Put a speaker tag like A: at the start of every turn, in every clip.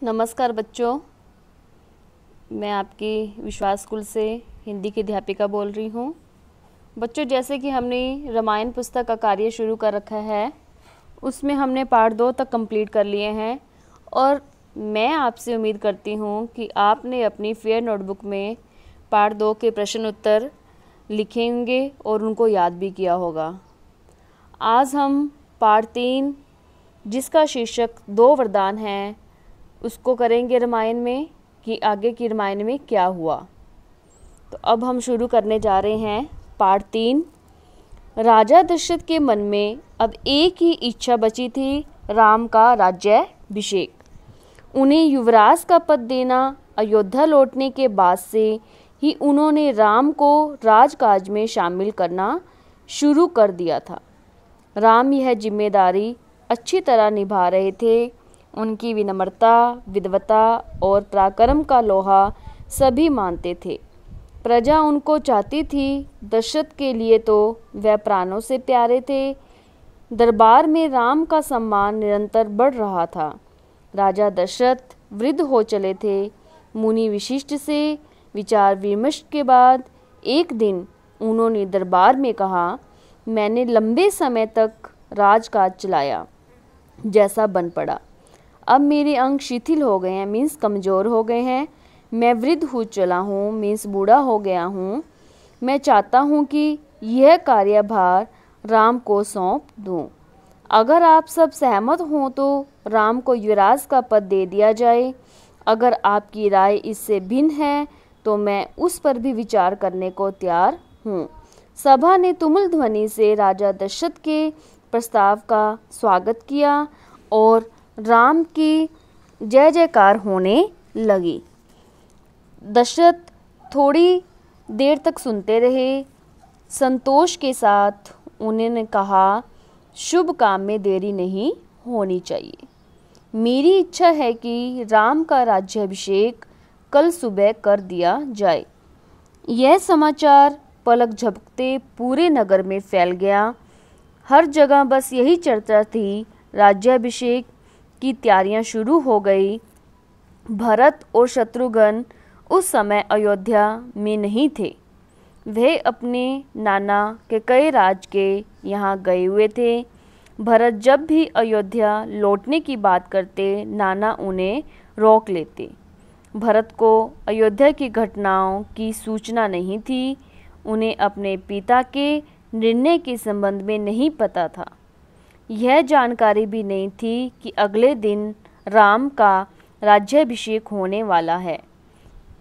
A: नमस्कार बच्चों, मैं आपकी विश्वास स्कूल से हिंदी की अध्यापिका बोल रही हूँ। बच्चों, जैसे कि हमने रामायण पुस्तक का कार्य शुरू कर रखा है, उसमें हमने पार्ट 2 तक कंप्लीट कर लिए हैं और मैं आपसे उम्मीद करती हूँ कि आपने अपनी फेयर नोटबुक में पार्ट 2 के प्रश्न उत्तर लिखेंगे और उनको याद भी किया होगा। आज हम पार्ट 3, जिसका शीर्षक 2 वरदान हैं, उसको करेंगे रामायण में कि आगे की रामायण में क्या हुआ। तो अब हम शुरू करने जा रहे हैं पार्ट 3। राजा दशरथ के मन में अब एक ही इच्छा बची थी, राम का राज्याभिषेक। उन्हें युवराज का पद देना अयोध्या लौटने के बाद से ही उन्होंने राम को राजकाज में शामिल करना शुरू कर दिया था। राम यह जिम्मेदारी अच्छी तरह निभा रहे थे। उनकी विनम्रता, विद्वता और पराक्रम का लोहा सभी मानते थे। प्रजा उनको चाहती थी। दशरथ के लिए तो वह प्राणों से प्यारे थे। दरबार में राम का सम्मान निरंतर बढ़ रहा था। राजा दशरथ वृद्ध हो चले थे। मुनि वशिष्ठ से विचार विमर्श के बाद एक दिन उन्होंने दरबार में कहा, मैंने लंबे समय तक राजकाज चलाया, जैसा बन पड़ा। अब मेरे अंग शिथिल हो गए हैं, मीन्स कमज़ोर हो गए हैं। मैं वृद्ध हो चला हूँ, मीन्स बूढ़ा हो गया हूँ। मैं चाहता हूँ कि यह कार्यभार राम को सौंप दूँ। अगर आप सब सहमत हों तो राम को युवराज का पद दे दिया जाए। अगर आपकी राय इससे भिन्न है तो मैं उस पर भी विचार करने को तैयार हूँ। सभा ने तुमुल ध्वनि से राजा दशरथ के प्रस्ताव का स्वागत किया और राम की जय जयकार होने लगी। दशरथ थोड़ी देर तक सुनते रहे। संतोष के साथ उन्होंने कहा, शुभ काम में देरी नहीं होनी चाहिए। मेरी इच्छा है कि राम का राज्याभिषेक कल सुबह कर दिया जाए। यह समाचार पलक झपकते पूरे नगर में फैल गया। हर जगह बस यही चर्चा थी। राज्याभिषेक की तैयारियां शुरू हो गई। भरत और शत्रुघ्न उस समय अयोध्या में नहीं थे। वे अपने नाना कैकेयी राज के यहाँ गए हुए थे। भरत जब भी अयोध्या लौटने की बात करते, नाना उन्हें रोक लेते। भरत को अयोध्या की घटनाओं की सूचना नहीं थी। उन्हें अपने पिता के निर्णय के संबंध में नहीं पता था। यह जानकारी भी नहीं थी कि अगले दिन राम का राज्याभिषेक होने वाला है।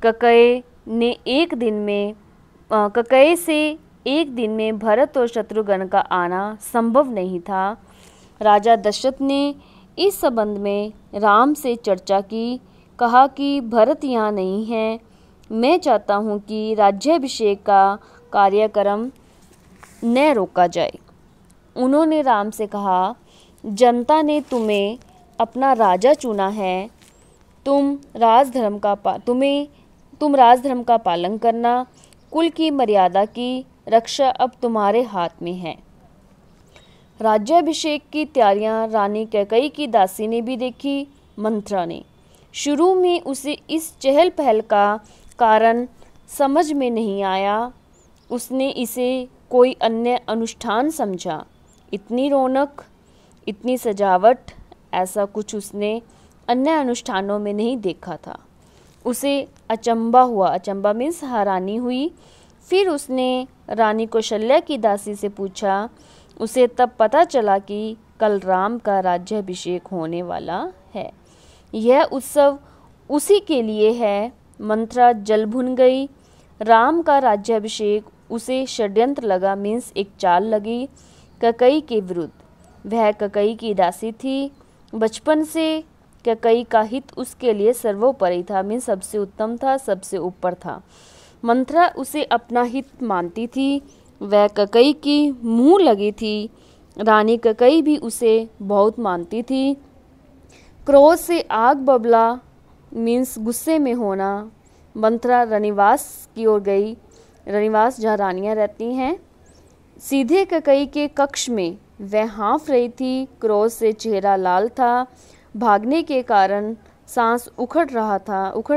A: कैकेयी से एक दिन में भरत और शत्रुघ्न का आना संभव नहीं था। राजा दशरथ ने इस संबंध में राम से चर्चा की। कहा कि भरत यहाँ नहीं है। मैं चाहता हूँ कि राज्याभिषेक का कार्यक्रम न रोका जाए। उन्होंने राम से कहा, जनता ने तुम्हें अपना राजा चुना है। तुम राजधर्म का पालन करना, कुल की मर्यादा की रक्षा अब तुम्हारे हाथ में है। राज्याभिषेक की तैयारियां रानी कैकेयी की दासी ने भी देखी। मंत्रा ने शुरू में उसे इस चहल पहल का कारण समझ में नहीं आया। उसने इसे कोई अन्य अनुष्ठान समझा। इतनी रौनक, इतनी सजावट, ऐसा कुछ उसने अन्य अनुष्ठानों में नहीं देखा था। उसे अचंभा हुआ। अचंभा मीन्स हैरानी हुई। फिर उसने रानी कौशल्या की दासी से पूछा। उसे तब पता चला कि कल राम का राज्याभिषेक होने वाला है। यह उत्सव उसी के लिए है। मंत्रा जल भुन गई। राम का राज्याभिषेक उसे षड्यंत्र लगा, मीन्स एक चाल लगी कैकेयी के विरुद्ध। वह कैकेयी की दासी थी। बचपन से कैकेयी का हित उसके लिए सर्वोपरि था, मीन्स सबसे उत्तम था, सबसे ऊपर था। मंत्रा उसे अपना हित मानती थी। वह कैकेयी की मुँह लगी थी। रानी कैकेयी भी उसे बहुत मानती थी। क्रोध से आग बबला, मीन्स गुस्से में होना। मंत्रा रनिवास की ओर गई। रनिवास जहाँ रानियाँ रहती हैं। सीधे कैकेयी के कक्ष में वह हाँफ रही थी। क्रोध से चेहरा लाल था। भागने के कारण सांस उखड़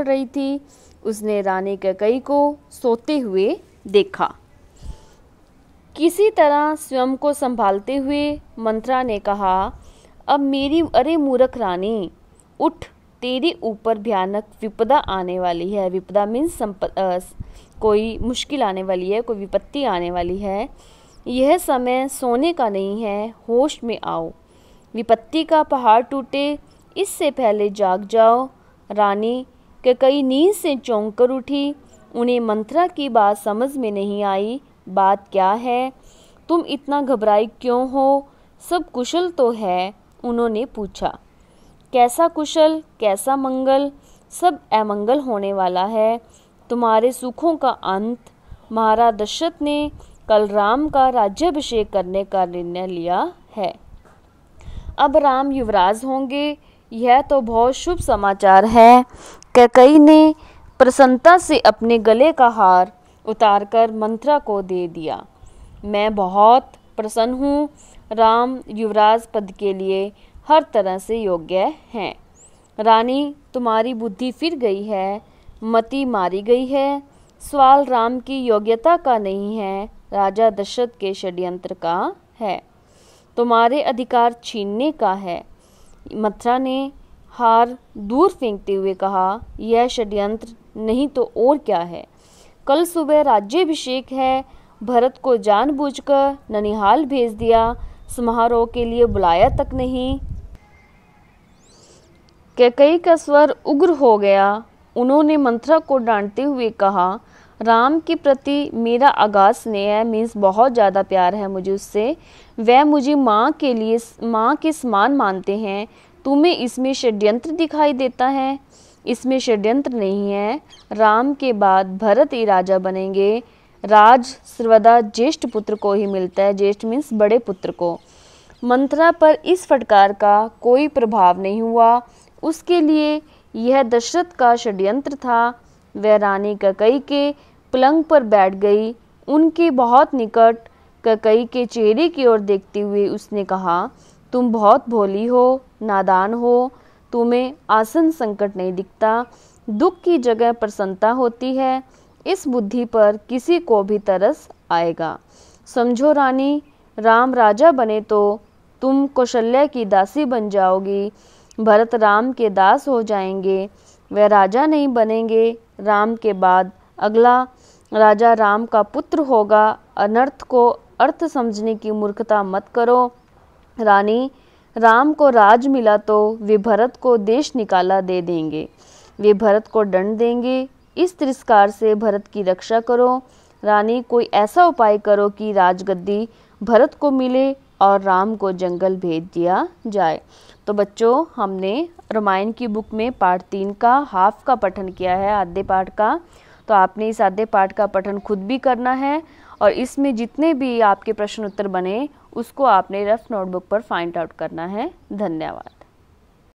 A: रही थी। उसने रानी कैकेयी को सोते हुए देखा। किसी तरह स्वयं को संभालते हुए मंत्रा ने कहा, अब मेरी अरे मूर्ख रानी, उठ, तेरे ऊपर भयानक विपदा आने वाली है। विपदा मीन्स कोई मुश्किल आने वाली है, कोई विपत्ति आने वाली है। यह समय सोने का नहीं है, होश में आओ। विपत्ति का पहाड़ टूटे इससे पहले जाग जाओ। रानी कैकेयी नींद से चौंक कर उठी। उन्हें मंत्रा की बात समझ में नहीं आई। बात क्या है? तुम इतना घबराई क्यों हो? सब कुशल तो है? उन्होंने पूछा। कैसा कुशल, कैसा मंगल? सब अमंगल होने वाला है। तुम्हारे सुखों का अंत। महाराज दशरथ ने कल राम का राज्याभिषेक करने का निर्णय लिया है। अब राम युवराज होंगे। यह तो बहुत शुभ समाचार है। कैकेयी ने प्रसन्नता से अपने गले का हार उतारकर मंत्रा को दे दिया। मैं बहुत प्रसन्न हूँ। राम युवराज पद के लिए हर तरह से योग्य हैं। रानी, तुम्हारी बुद्धि फिर गई है, मति मारी गई है। सवाल राम की योग्यता का नहीं है, राजा दशरथ के षड्यंत्र का है। तुम्हारे अधिकार छीनने का है। मंत्रा ने हार दूर फेंकते हुए कहा, यह षड्यंत्र नहीं तो और क्या है। कल सुबह राज्याभिषेक है। भरत को जानबूझकर ननिहाल भेज दिया, समारोह के लिए बुलाया तक नहीं। कैकेयी का स्वर उग्र हो गया। उन्होंने मंत्रा को डांटते हुए कहा, राम के प्रति मेरा अगाध स्नेह है, मीन्स बहुत ज़्यादा प्यार है मुझे उससे। वह मुझे माँ के समान मानते हैं। तुम्हें इसमें षड्यंत्र दिखाई देता है? इसमें षड्यंत्र नहीं है। राम के बाद भरत ही राजा बनेंगे। राज सर्वदा ज्येष्ठ पुत्र को ही मिलता है। ज्येष्ठ मीन्स बड़े पुत्र को। मंत्रा पर इस फटकार का कोई प्रभाव नहीं हुआ। उसके लिए यह दशरथ का षड्यंत्र था। वह रानी कैकेयी के पलंग पर बैठ गई। उनके बहुत निकट कैकेयी के चेहरे की ओर देखते हुए उसने कहा, तुम बहुत भोली हो, नादान हो। तुम्हें आसन संकट नहीं दिखता। दुख की जगह प्रसन्नता होती है। इस बुद्धि पर किसी को भी तरस आएगा। समझो रानी, राम राजा बने तो तुम कौशल्या की दासी बन जाओगी। भरत राम के दास हो जाएंगे। वह राजा नहीं बनेंगे। राम के बाद अगला राजा राम का पुत्र होगा। अनर्थ को अर्थ समझने की मूर्खता मत करो। रानी, राम को राज मिला तो वे भरत को देश निकाला दे देंगे। वे भरत को दंड देंगे। इस तिरस्कार से भरत की रक्षा करो। रानी, कोई ऐसा उपाय करो कि राजगद्दी भरत को मिले और राम को जंगल भेज दिया जाए। तो बच्चों, हमने रामायण की बुक में पार्ट 3 का हाफ का पठन किया है, आधे पाठ का। तो आपने इस आधे पाठ का पठन खुद भी करना है और इसमें जितने भी आपके प्रश्न उत्तर बने उसको आपने रफ नोटबुक पर फाइंड आउट करना है। धन्यवाद।